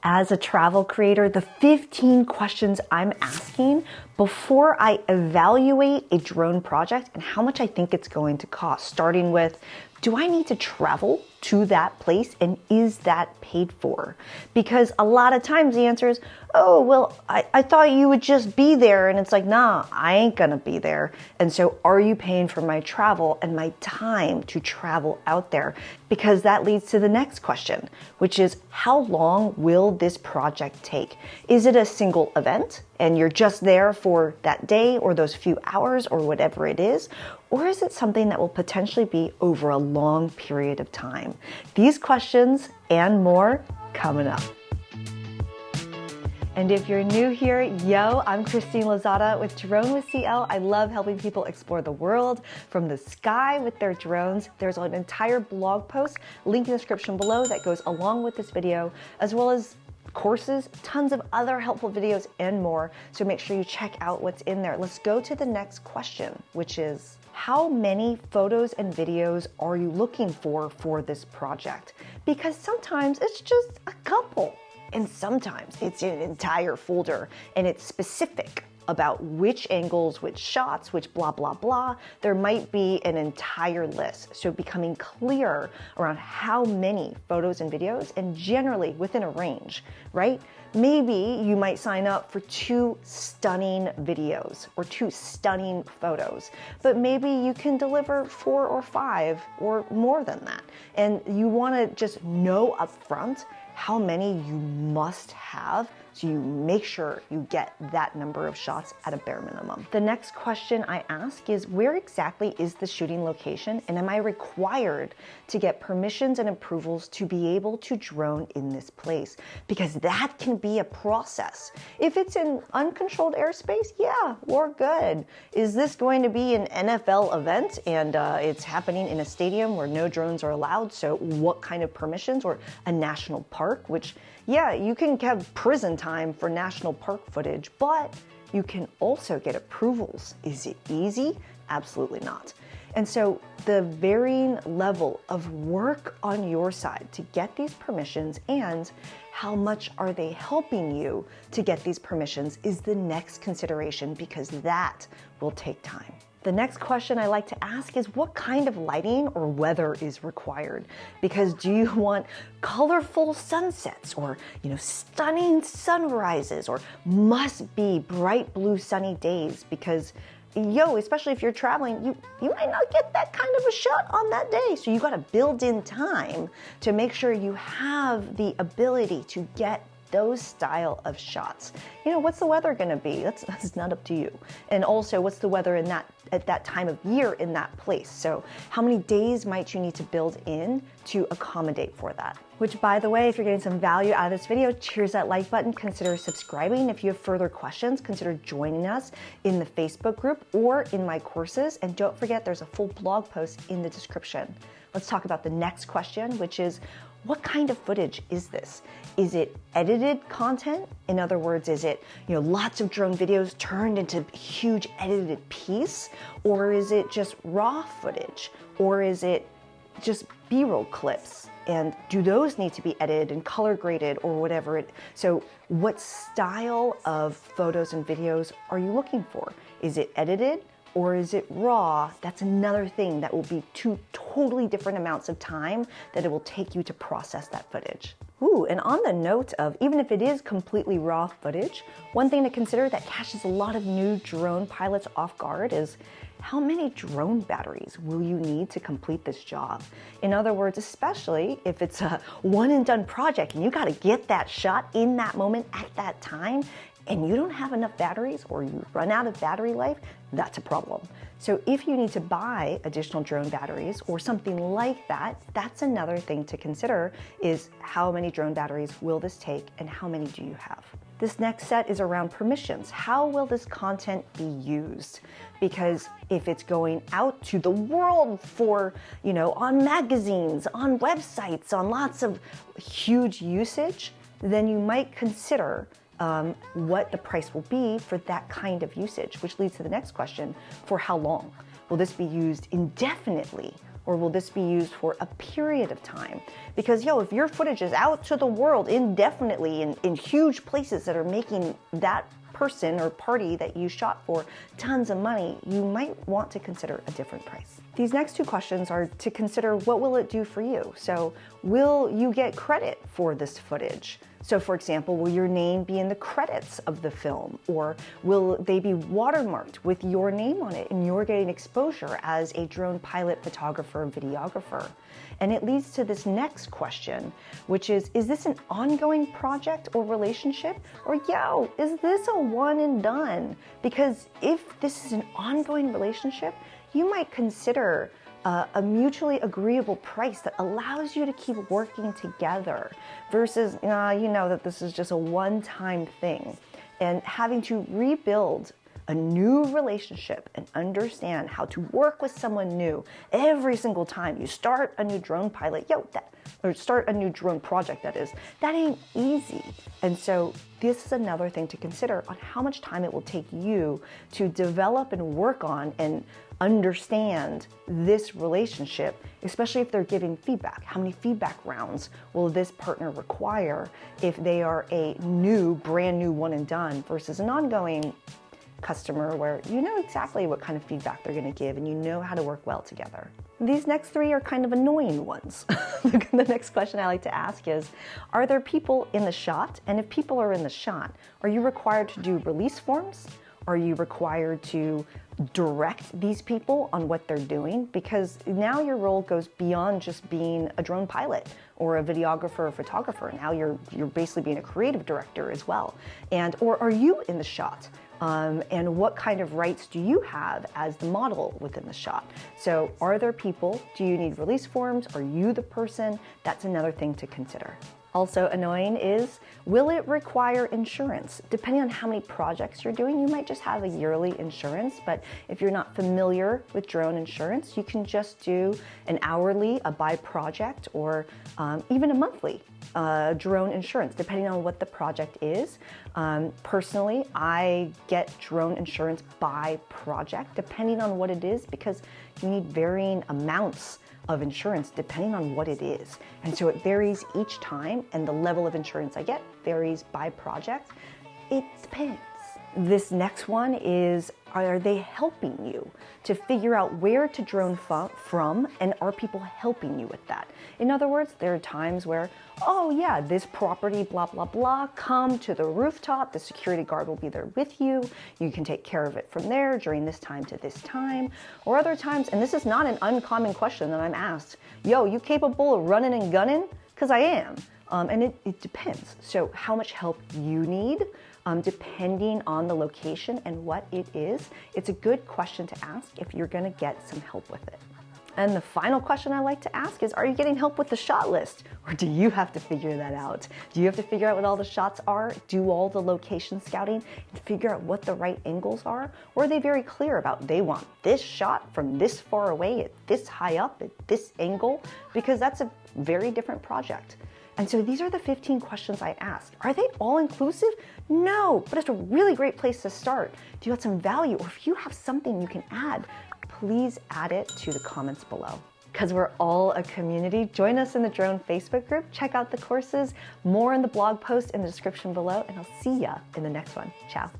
As a travel creator, the 15 questions I'm asking before I evaluate a drone project and how much I think it's going to cost, starting with, do I need to travel to that place and is that paid for? Because a lot of times the answer is, oh, well, I thought you would just be there. And it's like, nah, I ain't gonna be there. And so are you paying for my travel and my time to travel out there? Because that leads to the next question, which is how long will this project take? Is it a single event and you're just there for that day or those few hours or whatever it is? Or is it something that will potentially be over a long period of time? These questions and more coming up. And if you're new here, yo, I'm Christine Lozada with Drone with CL. I love helping people explore the world from the sky with their drones. There's an entire blog post, link in the description below, that goes along with this video, as well as courses, tons of other helpful videos and more. So make sure you check out what's in there. Let's go to the next question, which is, how many photos and videos are you looking for this project? Because sometimes it's just a couple. And sometimes it's an entire folder and it's specific about which angles, which shots, which blah, blah, blah. There might be an entire list. So becoming clear around how many photos and videos, and generally within a range, right? Maybe you might sign up for 2 stunning videos or 2 stunning photos, but maybe you can deliver 4 or 5 or more than that. And you want to just know upfront how many you must have so you make sure you get that number of shots at a bare minimum. The next question I ask is, where exactly is the shooting location, and am I required to get permissions and approvals to be able to drone in this place? Because that can be a process. If it's in uncontrolled airspace, yeah, we're good. Is this going to be an NFL event and it's happening in a stadium where no drones are allowed? So what kind of permissions? Or a national park, which, yeah, you can have prison time for national park footage, but you can also get approvals. Is it easy? Absolutely not. And so the varying level of work on your side to get these permissions and how much are they helping you to get these permissions is the next consideration, because that will take time. The next question I like to ask is, what kind of lighting or weather is required? Because do you want colorful sunsets or, stunning sunrises, or must be bright blue sunny days? Because especially if you're traveling, you might not get that kind of a shot on that day. So you got to build in time to make sure you have the ability to get those style of shots. What's the weather going to be? That's not up to you. And also, what's the weather at that time of year in that place? So how many days might you need to build in to accommodate for that? Which, by the way, if you're getting some value out of this video, cheers that like button, consider subscribing. If you have further questions, consider joining us in the Facebook group or in my courses. And don't forget, there's a full blog post in the description. Let's talk about the next question, which is, what kind of footage is this? Is it edited content? In other words, is it, lots of drone videos turned into a huge edited piece? Or is it just raw footage? Or is it just B-roll clips? And do those need to be edited and color graded or whatever? So what style of photos and videos are you looking for? Is it edited? Or is it raw? That's another thing that will be 2 totally different amounts of time that it will take you to process that footage. Ooh, and on the note of, even if it is completely raw footage, one thing to consider that catches a lot of new drone pilots off guard is, how many drone batteries will you need to complete this job? In other words, especially if it's a one and done project and you got to get that shot in that moment at that time, and you don't have enough batteries or you run out of battery life, that's a problem. So if you need to buy additional drone batteries or something like that, that's another thing to consider, is how many drone batteries will this take and how many do you have? This next set is around permissions. How will this content be used? Because if it's going out to the world for, on magazines, on websites, on lots of huge usage, then you might consider what the price will be for that kind of usage, which leads to the next question, for how long? Will this be used indefinitely, or will this be used for a period of time? Because, if your footage is out to the world indefinitely in huge places that are making that person or party that you shot for tons of money, you might want to consider a different price. These next two questions are to consider, what will it do for you? So will you get credit for this footage? So for example, will your name be in the credits of the film, or will they be watermarked with your name on it and you're getting exposure as a drone pilot, photographer, videographer? And it leads to this next question, which is this an ongoing project or relationship? Or is this a one and done? Because if this is an ongoing relationship, you might consider a mutually agreeable price that allows you to keep working together versus, that this is just a one-time thing, and having to rebuild a new relationship and understand how to work with someone new every single time you start a new drone pilot, or start a new drone project, that ain't easy. And so this is another thing to consider on how much time it will take you to develop and work on and understand this relationship, especially if they're giving feedback. How many feedback rounds will this partner require if they are a brand new one and done versus an ongoing customer where you know exactly what kind of feedback they're going to give and you know how to work well together. These next three are kind of annoying ones. The next question I like to ask is, are there people in the shot? And if people are in the shot, are you required to do release forms? Are you required to direct these people on what they're doing? Because now your role goes beyond just being a drone pilot or a videographer or photographer. Now you're basically being a creative director as well. Or are you in the shot? And what kind of rights do you have as the model within the shot? So are there people? Do you need release forms? Are you the person? That's another thing to consider. Also annoying is, will it require insurance? Depending on how many projects you're doing, you might just have a yearly insurance, but if you're not familiar with drone insurance, you can just do an hourly, a by project, or even a monthly drone insurance, depending on what the project is. Personally, I get drone insurance by project, depending on what it is, because you need varying amounts of insurance depending on what it is. And so it varies each time, and the level of insurance I get varies by project. It depends. This next one is, are they helping you to figure out where to drone from, and are people helping you with that? In other words, there are times where, this property, blah, blah, blah, come to the rooftop, the security guard will be there with you, you can take care of it from there during this time to this time. Or other times, and this is not an uncommon question that I'm asked, you capable of running and gunning? Because I am. And it depends. So how much help you need, depending on the location and what it is, it's a good question to ask if you're going to get some help with it. And the final question I like to ask is, are you getting help with the shot list? Or do you have to figure that out? Do you have to figure out what all the shots are, do all the location scouting, and figure out what the right angles are? Or are they very clear about they want this shot from this far away, at this high up, at this angle? Because that's a very different project. And so these are the 15 questions I asked. Are they all inclusive? No, but it's a really great place to start. Do you have some value? Or if you have something you can add, please add it to the comments below. Because we're all a community, join us in the Drone Facebook group, check out the courses, more in the blog post in the description below, and I'll see ya in the next one. Ciao.